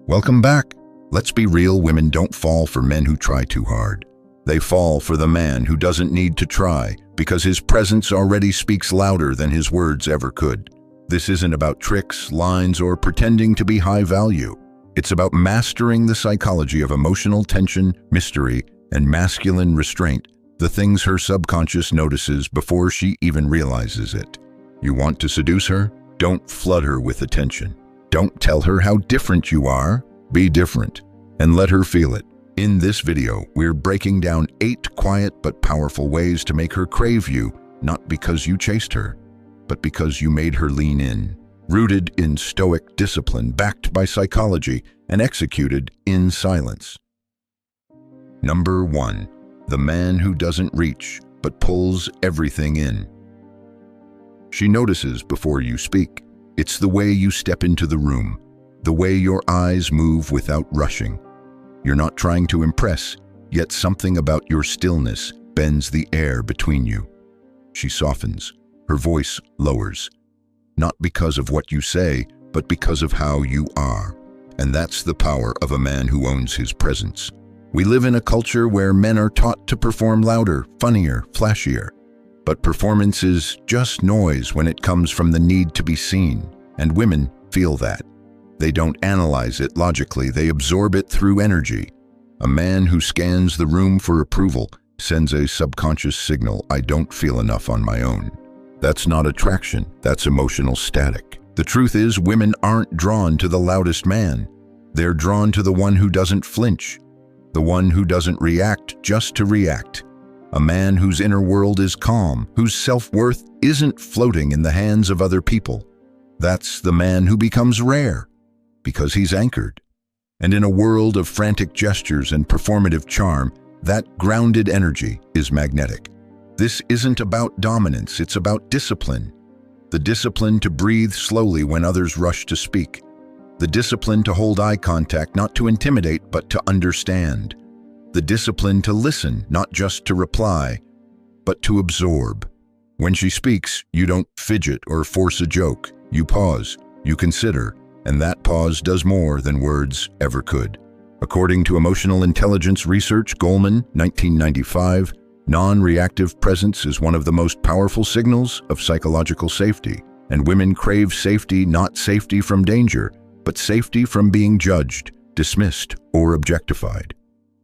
Welcome back. Let's be real, women don't fall for men who try too hard. They fall for the man who doesn't need to try because his presence already speaks louder than his words ever could. This isn't about tricks, lines, or pretending to be high value. It's about mastering the psychology of emotional tension, mystery, and masculine restraint, the things her subconscious notices before she even realizes it. You want to seduce her? Don't flood her with attention. Don't tell her how different you are. Be different, and let her feel it. In this video, we're breaking down 8 quiet but powerful ways to make her crave you, not because you chased her, but because you made her lean in. Rooted in Stoic discipline, backed by psychology, and executed in silence. Number 1. The man who doesn't reach, but pulls everything in. She notices before you speak. It's the way you step into the room, the way your eyes move without rushing. You're not trying to impress, yet something about your stillness bends the air between you. She softens, her voice lowers, not because of what you say, but because of how you are. And that's the power of a man who owns his presence. We live in a culture where men are taught to perform louder, funnier, flashier. But performance is just noise when it comes from the need to be seen, and women feel that. They don't analyze it logically, they absorb it through energy. A man who scans the room for approval sends a subconscious signal, I don't feel enough on my own. That's not attraction, that's emotional static. The truth is, women aren't drawn to the loudest man. They're drawn to the one who doesn't flinch, the one who doesn't react just to react. A man whose inner world is calm, whose self-worth isn't floating in the hands of other people. That's the man who becomes rare, because he's anchored. And in a world of frantic gestures and performative charm, that grounded energy is magnetic. This isn't about dominance, it's about discipline. The discipline to breathe slowly when others rush to speak. The discipline to hold eye contact, not to intimidate, but to understand. The discipline to listen, not just to reply, but to absorb. When she speaks, you don't fidget or force a joke. You pause, you consider, and that pause does more than words ever could. According to emotional intelligence research, Goldman, 1995, non-reactive presence is one of the most powerful signals of psychological safety, and women crave safety, not safety from danger, but safety from being judged, dismissed, or objectified.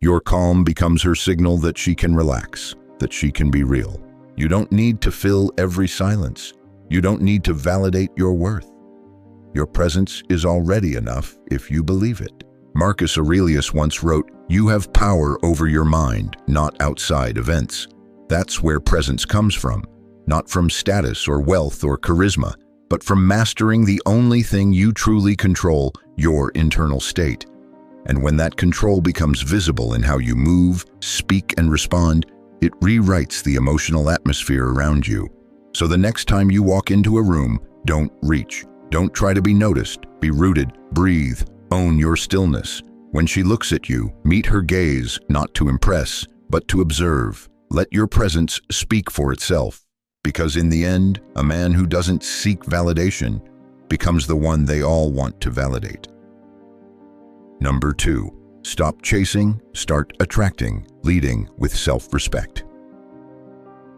Your calm becomes her signal that she can relax, that she can be real. You don't need to fill every silence. You don't need to validate your worth. Your presence is already enough if you believe it. Marcus Aurelius once wrote, "You have power over your mind, not outside events." That's where presence comes from, not from status or wealth or charisma, but from mastering the only thing you truly control, your internal state. And when that control becomes visible in how you move, speak, and respond, it rewrites the emotional atmosphere around you. So the next time you walk into a room, don't reach. Don't try to be noticed. Be rooted. Breathe. Own your stillness. When she looks at you, meet her gaze, not to impress, but to observe. Let your presence speak for itself. Because in the end, a man who doesn't seek validation becomes the one they all want to validate. Number 2. Stop chasing, start attracting, leading with self-respect.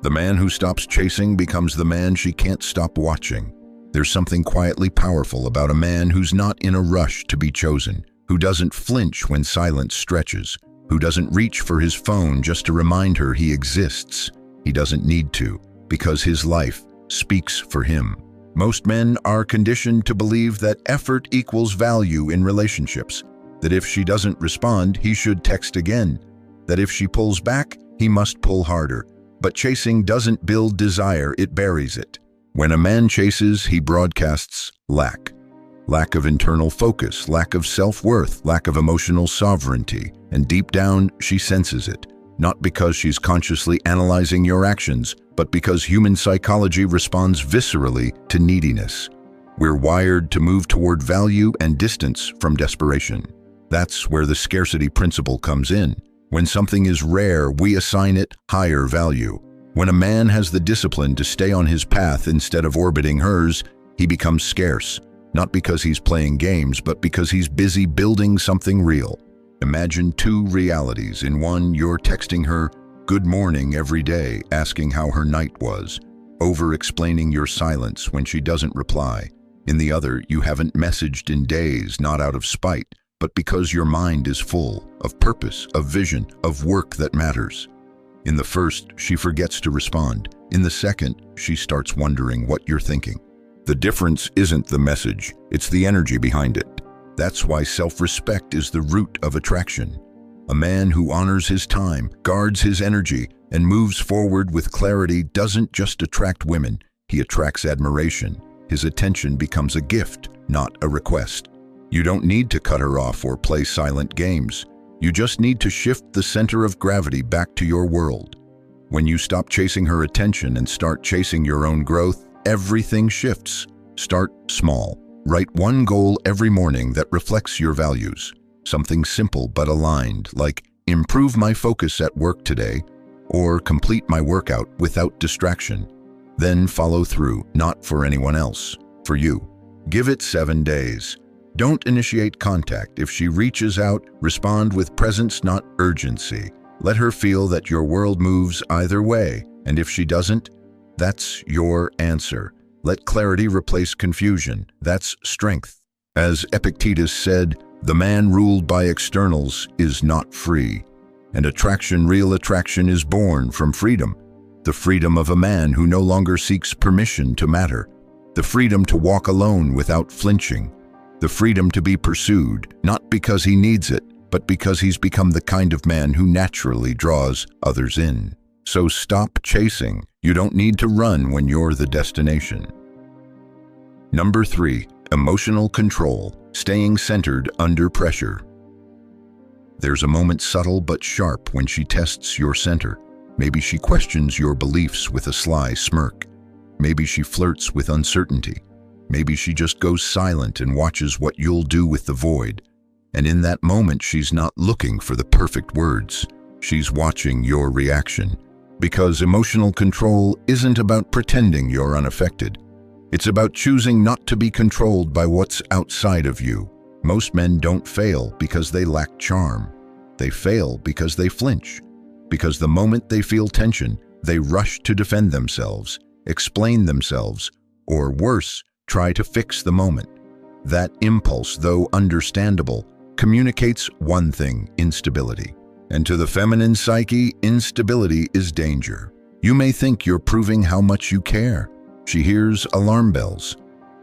The man who stops chasing becomes the man she can't stop watching. There's something quietly powerful about a man who's not in a rush to be chosen, who doesn't flinch when silence stretches, who doesn't reach for his phone just to remind her he exists. He doesn't need to, because his life speaks for him. Most men are conditioned to believe that effort equals value in relationships, that if she doesn't respond, he should text again, that if she pulls back, he must pull harder. But chasing doesn't build desire, it buries it. When a man chases, he broadcasts lack. Lack of internal focus, lack of self-worth, lack of emotional sovereignty. And deep down, she senses it. Not because she's consciously analyzing your actions, but because human psychology responds viscerally to neediness. We're wired to move toward value and distance from desperation. That's where the scarcity principle comes in. When something is rare, we assign it higher value. When a man has the discipline to stay on his path instead of orbiting hers, he becomes scarce. not because he's playing games, but because he's busy building something real. Imagine two realities. In one, you're texting her good morning every day, asking how her night was, over-explaining your silence when she doesn't reply. In the other, you haven't messaged in days, not out of spite, but because your mind is full of purpose, of vision, of work that matters. In the first, she forgets to respond. In the second, she starts wondering what you're thinking. The difference isn't the message, it's the energy behind it. That's why self-respect is the root of attraction. A man who honors his time, guards his energy, and moves forward with clarity doesn't just attract women, he attracts admiration. His attention becomes a gift, not a request. You don't need to cut her off or play silent games. You just need to shift the center of gravity back to your world. When you stop chasing her attention and start chasing your own growth, everything shifts. Start small. Write one goal every morning that reflects your values. Something simple but aligned, like improve my focus at work today, or complete my workout without distraction. Then follow through, not for anyone else, for you. Give it 7 days. Don't initiate contact. If she reaches out, respond with presence, not urgency. Let her feel that your world moves either way, and if she doesn't, that's your answer. Let clarity replace confusion. That's strength. As Epictetus said, the man ruled by externals is not free. And real attraction is born from freedom. The freedom of a man who no longer seeks permission to matter. The freedom to walk alone without flinching. The freedom to be pursued, not because he needs it, but because he's become the kind of man who naturally draws others in. So stop chasing. You don't need to run when you're the destination. Number 3, emotional control, staying centered under pressure. There's a moment subtle but sharp when she tests your center. Maybe she questions your beliefs with a sly smirk. Maybe she flirts with uncertainty. Maybe she just goes silent and watches what you'll do with the void. And in that moment, she's not looking for the perfect words. She's watching your reaction. Because emotional control isn't about pretending you're unaffected. It's about choosing not to be controlled by what's outside of you. Most men don't fail because they lack charm. They fail because they flinch. Because the moment they feel tension, they rush to defend themselves, explain themselves, or worse, try to fix the moment. That impulse, though understandable, communicates one thing: instability. And to the feminine psyche, instability is danger. You may think you're proving how much you care. She hears alarm bells.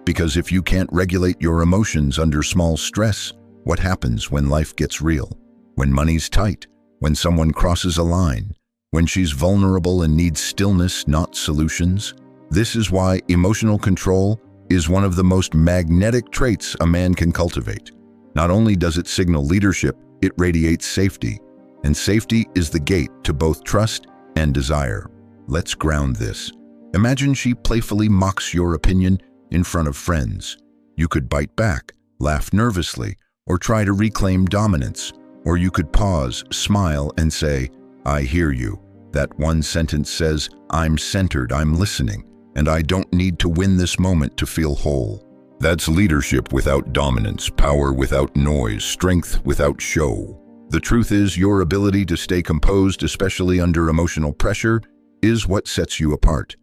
Because if you can't regulate your emotions under small stress, what happens when life gets real? When money's tight? When someone crosses a line? When she's vulnerable and needs stillness, not solutions? This is why emotional control is one of the most magnetic traits a man can cultivate. Not only does it signal leadership, it radiates safety. And safety is the gate to both trust and desire. Let's ground this. Imagine she playfully mocks your opinion in front of friends. You could bite back, laugh nervously, or try to reclaim dominance. Or you could pause, smile, and say, "I hear you." That one sentence says, "I'm centered, I'm listening, and I don't need to win this moment to feel whole." That's leadership without dominance, power without noise, strength without show. The truth is, your ability to stay composed, especially under emotional pressure, is what sets you apart.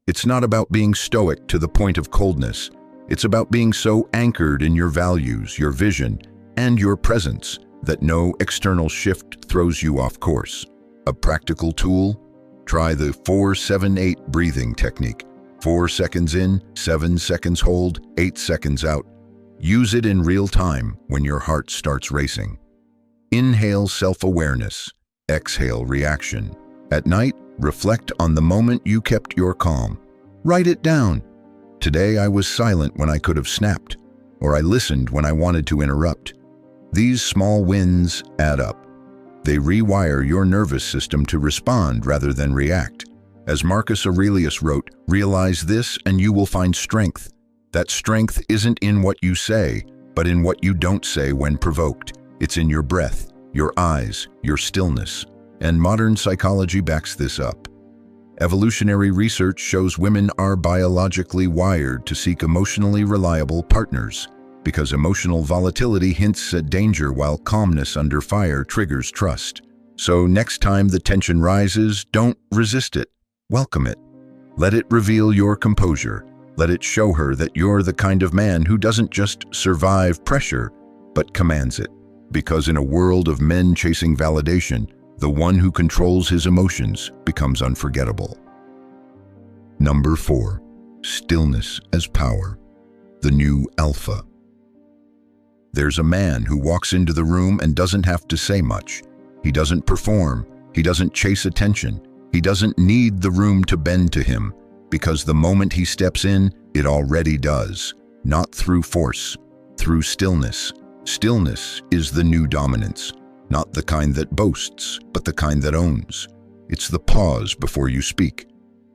It's not about being stoic to the point of coldness. It's about being so anchored in your values, your vision, and your presence that no external shift throws you off course. A practical tool? Try the 4-7-8 breathing technique. 4 seconds in, 7 seconds hold, 8 seconds out. Use it in real time when your heart starts racing. Inhale self-awareness, exhale reaction. At night, reflect on the moment you kept your calm. Write it down. Today I was silent when I could have snapped, or I listened when I wanted to interrupt. These small wins add up. They rewire your nervous system to respond rather than react. As Marcus Aurelius wrote, "Realize this and you will find strength." That strength isn't in what you say, but in what you don't say when provoked. It's in your breath, your eyes, your stillness. And modern psychology backs this up. Evolutionary research shows women are biologically wired to seek emotionally reliable partners, because emotional volatility hints at danger while calmness under fire triggers trust. So next time the tension rises, don't resist it. Welcome it. Let it reveal your composure. Let it show her that you're the kind of man who doesn't just survive pressure, but commands it. Because in a world of men chasing validation, the one who controls his emotions becomes unforgettable. Number 4. Stillness as power. The new alpha. There's a man who walks into the room and doesn't have to say much. He doesn't perform. He doesn't chase attention. He doesn't need the room to bend to him, because the moment he steps in, it already does. Not through force, through stillness. Stillness is the new dominance, not the kind that boasts, but the kind that owns. It's the pause before you speak,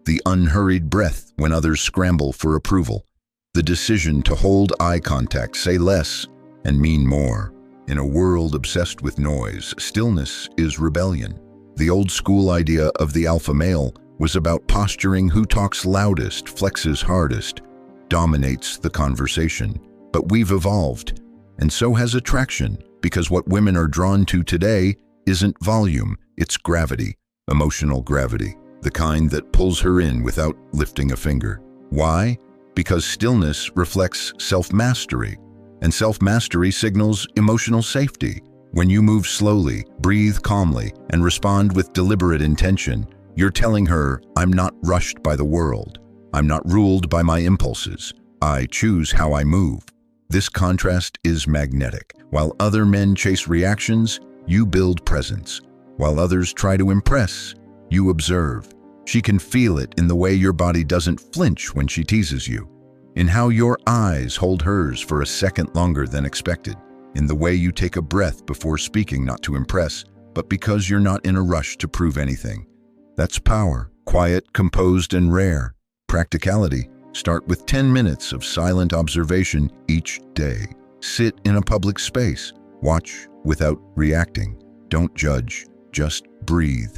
the unhurried breath when others scramble for approval, the decision to hold eye contact, say less, and mean more. In a world obsessed with noise, stillness is rebellion. The old school idea of the alpha male was about posturing. Who talks loudest, flexes hardest, dominates the conversation. But we've evolved, and so has attraction, because what women are drawn to today isn't volume, it's gravity, emotional gravity, the kind that pulls her in without lifting a finger. Why? Because stillness reflects self-mastery, and self-mastery signals emotional safety. When you move slowly, breathe calmly, and respond with deliberate intention, you're telling her, I'm not rushed by the world. I'm not ruled by my impulses. I choose how I move. This contrast is magnetic. While other men chase reactions, you build presence. While others try to impress, you observe. She can feel it in the way your body doesn't flinch when she teases you, in how your eyes hold hers for a second longer than expected, in the way you take a breath before speaking, not to impress, but because you're not in a rush to prove anything. That's power, quiet, composed, and rare. Practicality. Start with 10 minutes of silent observation each day. Sit in a public space. Watch without reacting. Don't judge, just breathe.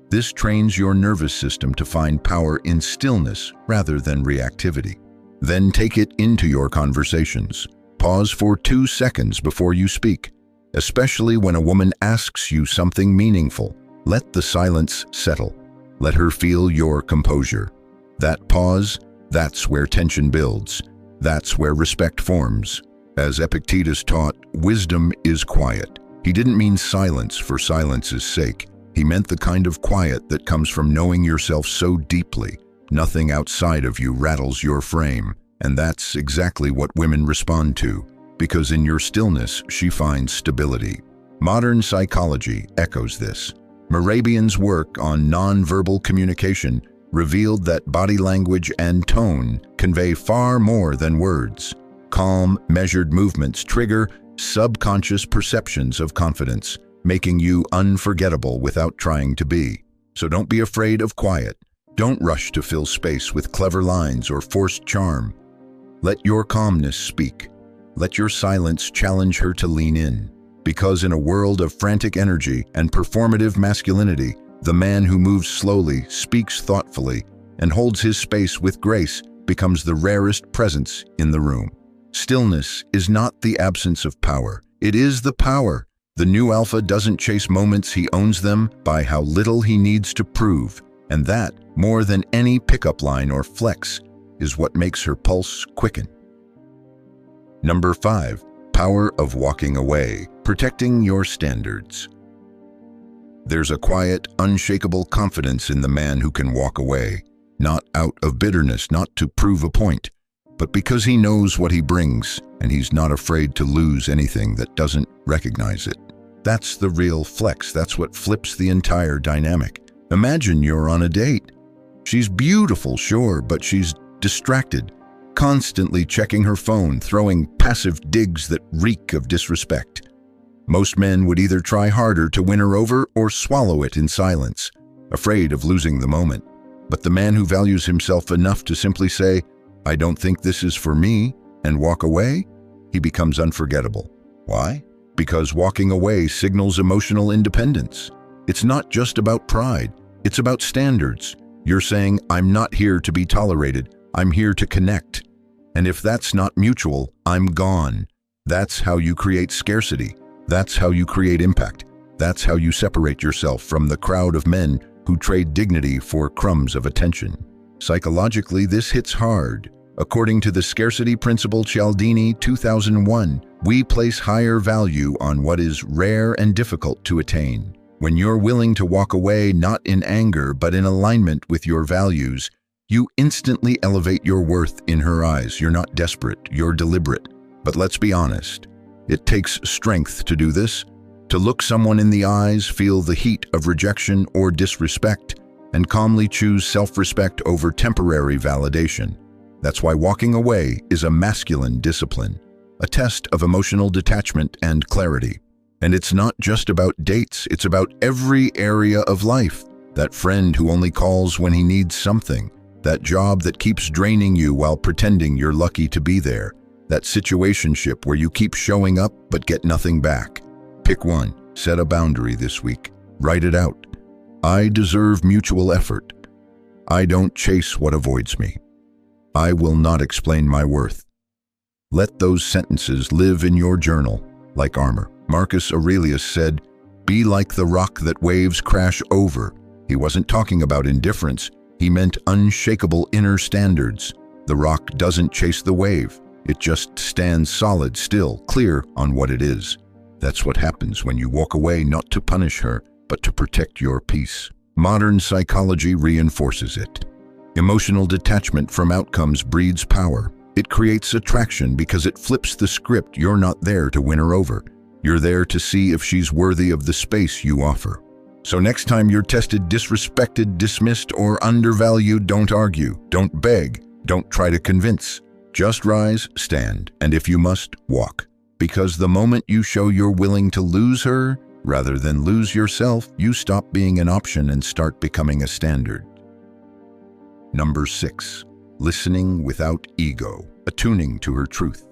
This trains your nervous system to find power in stillness rather than reactivity. Then take it into your conversations. Pause for 2 seconds before you speak, especially when a woman asks you something meaningful. Let the silence settle. Let her feel your composure. That pause, that's where tension builds. That's where respect forms. As Epictetus taught, wisdom is quiet. He didn't mean silence for silence's sake. He meant the kind of quiet that comes from knowing yourself so deeply. Nothing outside of you rattles your frame. And that's exactly what women respond to, because in your stillness, she finds stability. Modern psychology echoes this. Mehrabian's work on nonverbal communication revealed that body language and tone convey far more than words. Calm, measured movements trigger subconscious perceptions of confidence, making you unforgettable without trying to be. So don't be afraid of quiet. Don't rush to fill space with clever lines or forced charm. Let your calmness speak. Let your silence challenge her to lean in. Because in a world of frantic energy and performative masculinity, the man who moves slowly, speaks thoughtfully, and holds his space with grace becomes the rarest presence in the room. Stillness is not the absence of power. It is the power. The new alpha doesn't chase moments, he owns them by how little he needs to prove. And that, more than any pickup line or flex, is what makes her pulse quicken. Number 5. Power of walking away, protecting your standards. There's a quiet, unshakable confidence in the man who can walk away, not out of bitterness, not to prove a point, but because he knows what he brings, and he's not afraid to lose anything that doesn't recognize it. That's the real flex. That's what flips the entire dynamic. Imagine you're on a date. She's beautiful, sure, but she's distracted, constantly checking her phone, throwing passive digs that reek of disrespect. Most men would either try harder to win her over or swallow it in silence, afraid of losing the moment. But the man who values himself enough to simply say, I don't think this is for me, and walk away, he becomes unforgettable. Why? Because walking away signals emotional independence. It's not just about pride, it's about standards. You're saying, I'm not here to be tolerated, I'm here to connect. And if that's not mutual, I'm gone. That's how you create scarcity. That's how you create impact. That's how you separate yourself from the crowd of men who trade dignity for crumbs of attention. Psychologically, this hits hard. According to the scarcity principle Cialdini 2001, we place higher value on what is rare and difficult to attain. When you're willing to walk away not in anger but in alignment with your values, you instantly elevate your worth in her eyes. You're not desperate, you're deliberate. But let's be honest, it takes strength to do this, to look someone in the eyes, feel the heat of rejection or disrespect, and calmly choose self-respect over temporary validation. That's why walking away is a masculine discipline, a test of emotional detachment and clarity. And it's not just about dates, it's about every area of life. That friend who only calls when he needs something, that job that keeps draining you while pretending you're lucky to be there, that situationship where you keep showing up but get nothing back. Pick one, set a boundary this week, write it out. I deserve mutual effort. I don't chase what avoids me. I will not explain my worth. Let those sentences live in your journal like armor. Marcus Aurelius said, "Be like the rock that waves crash over." He wasn't talking about indifference. He meant unshakable inner standards. The rock doesn't chase the wave. It just stands solid, still, clear on what it is. That's what happens when you walk away not to punish her, but to protect your peace. Modern psychology reinforces it. Emotional detachment from outcomes breeds power. It creates attraction because it flips the script. You're not there to win her over. You're there to see if she's worthy of the space you offer. So next time you're tested, disrespected, dismissed, or undervalued, don't argue, don't beg, don't try to convince. Just rise, stand, and if you must, walk. Because the moment you show you're willing to lose her, rather than lose yourself, you stop being an option and start becoming a standard. Number 6, listening without ego, attuning to her truth.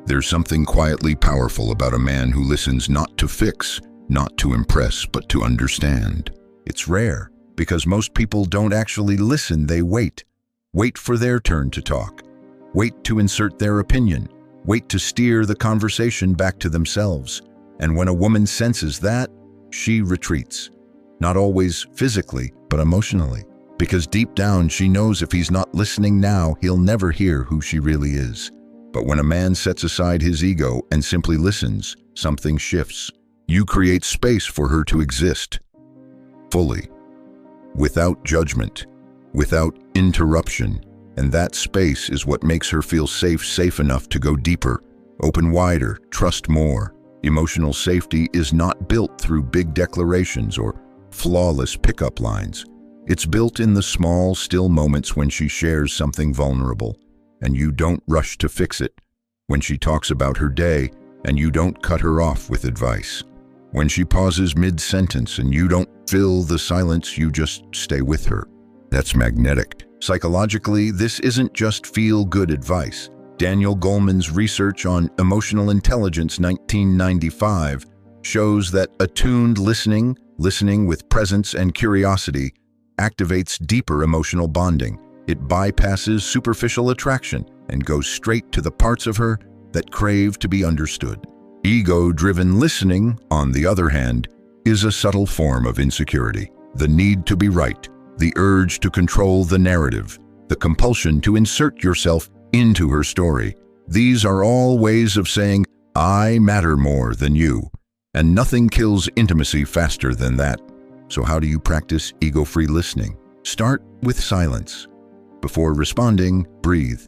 There's something quietly powerful about a man who listens not to fix, not to impress, but to understand. It's rare, because most people don't actually listen, they wait. Wait for their turn to talk. Wait to insert their opinion. Wait to steer the conversation back to themselves. And when a woman senses that, she retreats. Not always physically, but emotionally. Because deep down, she knows if he's not listening now, he'll never hear who she really is. But when a man sets aside his ego and simply listens, something shifts. You create space for her to exist fully, without judgment, without interruption, and that space is what makes her feel safe enough to go deeper, open wider, trust more. Emotional safety is not built through big declarations or flawless pickup lines. It's built in the small, still moments when she shares something vulnerable, and you don't rush to fix it. When she talks about her day, and you don't cut her off with advice. When she pauses mid-sentence and you don't fill the silence, you just stay with her. That's magnetic. Psychologically, this isn't just feel-good advice. Daniel Goleman's research on emotional intelligence 1995 shows that attuned listening with presence and curiosity, activates deeper emotional bonding. It bypasses superficial attraction and goes straight to the parts of her that crave to be understood. Ego-driven listening, on the other hand, is a subtle form of insecurity. The need to be right, the urge to control the narrative, the compulsion to insert yourself into her story. These are all ways of saying, I matter more than you, and nothing kills intimacy faster than that. So how do you practice ego-free listening? Start with silence. Before responding, breathe.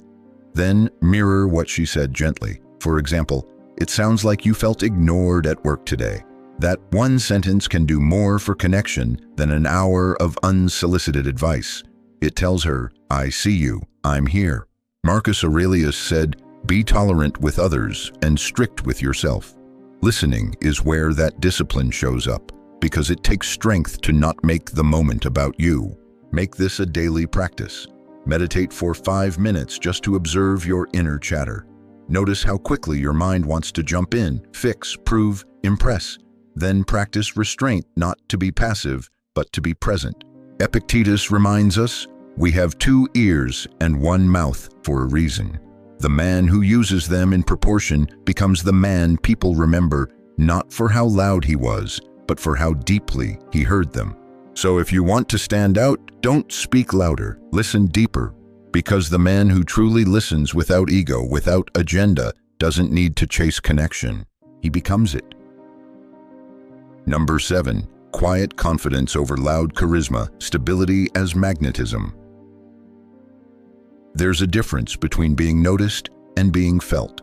Then mirror what she said gently. For example, it sounds like you felt ignored at work today. That one sentence can do more for connection than an hour of unsolicited advice. It tells her, I see you, I'm here. Marcus Aurelius said, be tolerant with others and strict with yourself. Listening is where that discipline shows up, because it takes strength to not make the moment about you. Make this a daily practice. Meditate for 5 minutes just to observe your inner chatter. Notice how quickly your mind wants to jump in, fix, prove, impress. Then practice restraint, not to be passive, but to be present. Epictetus reminds us, we have 2 ears and 1 mouth for a reason. The man who uses them in proportion becomes the man people remember, not for how loud he was, but for how deeply he heard them. So if you want to stand out, don't speak louder, listen deeper, because the man who truly listens without ego, without agenda, doesn't need to chase connection. He becomes it. Number 7. Quiet confidence over loud charisma, stability as magnetism. There's a difference between being noticed and being felt.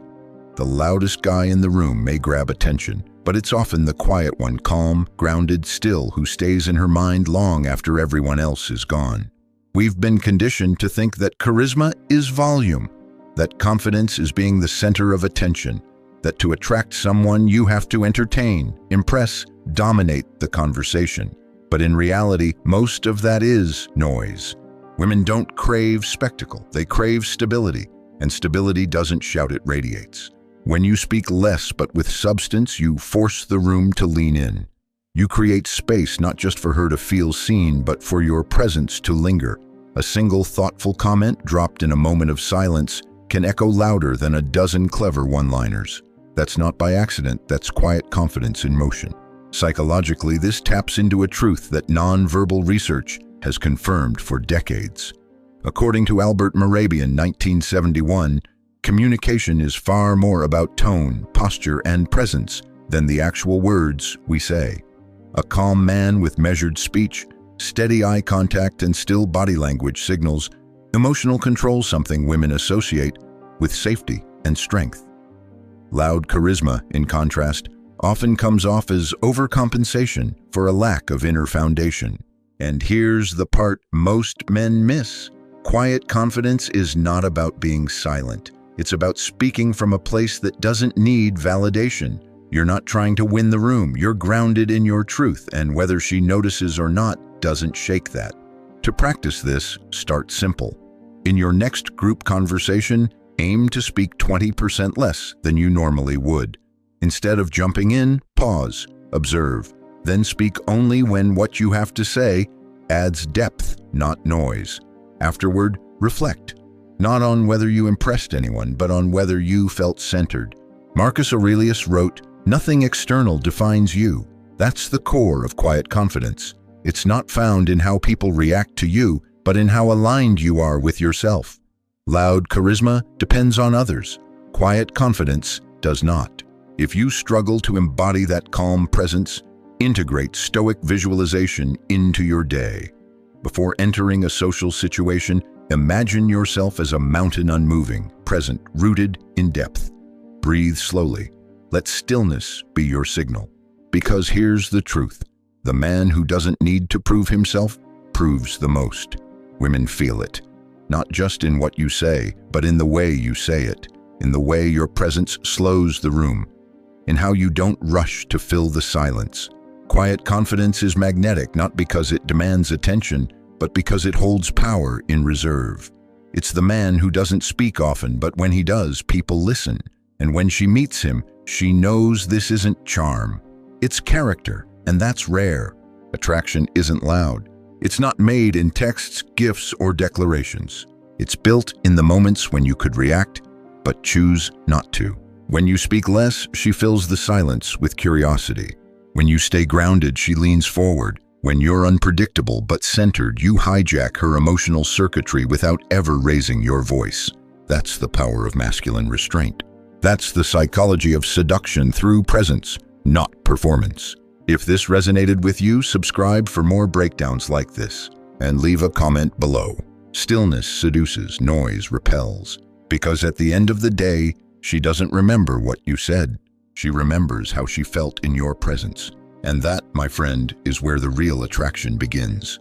The loudest guy in the room may grab attention, but it's often the quiet one, calm, grounded, still, who stays in her mind long after everyone else is gone. We've been conditioned to think that charisma is volume, that confidence is being the center of attention, that to attract someone you have to entertain, impress, dominate the conversation. But in reality, most of that is noise. Women don't crave spectacle, they crave stability, and stability doesn't shout, it radiates. When you speak less but with substance, you force the room to lean in. You create space not just for her to feel seen, but for your presence to linger. A single thoughtful comment dropped in a moment of silence can echo louder than a dozen clever one-liners. That's not by accident, that's quiet confidence in motion. Psychologically, this taps into a truth that non-verbal research has confirmed for decades. According to Albert Mehrabian, 1971, communication is far more about tone, posture, and presence than the actual words we say. A calm man with measured speech, steady eye contact, and still body language signals emotional control, something women associate with safety and strength. Loud charisma, in contrast, often comes off as overcompensation for a lack of inner foundation. And here's the part most men miss. Quiet confidence is not about being silent. It's about speaking from a place that doesn't need validation. You're not trying to win the room. You're grounded in your truth, and whether she notices or not doesn't shake that. To practice this, start simple. In your next group conversation, aim to speak 20% less than you normally would. Instead of jumping in, pause, observe, then speak only when what you have to say adds depth, not noise. Afterward, reflect, not on whether you impressed anyone, but on whether you felt centered. Marcus Aurelius wrote, "Nothing external defines you." That's the core of quiet confidence. It's not found in how people react to you, but in how aligned you are with yourself. Loud charisma depends on others. Quiet confidence does not. If you struggle to embody that calm presence, integrate Stoic visualization into your day. Before entering a social situation, imagine yourself as a mountain, unmoving, present, rooted in depth. Breathe slowly. Let stillness be your signal. Because here's the truth. The man who doesn't need to prove himself proves the most. Women feel it. Not just in what you say, but in the way you say it. In the way your presence slows the room. In how you don't rush to fill the silence. Quiet confidence is magnetic, not because it demands attention, but because it holds power in reserve. It's the man who doesn't speak often, but when he does, people listen. And when she meets him, she knows this isn't charm. It's character, and that's rare. Attraction isn't loud. It's not made in texts, gifts, or declarations. It's built in the moments when you could react, but choose not to. When you speak less, she fills the silence with curiosity. When you stay grounded, she leans forward. When you're unpredictable but centered, you hijack her emotional circuitry without ever raising your voice. That's the power of masculine restraint. That's the psychology of seduction through presence, not performance. If this resonated with you, subscribe for more breakdowns like this, and leave a comment below. Stillness seduces, noise repels. Because at the end of the day, she doesn't remember what you said. She remembers how she felt in your presence. And that, my friend, is where the real attraction begins.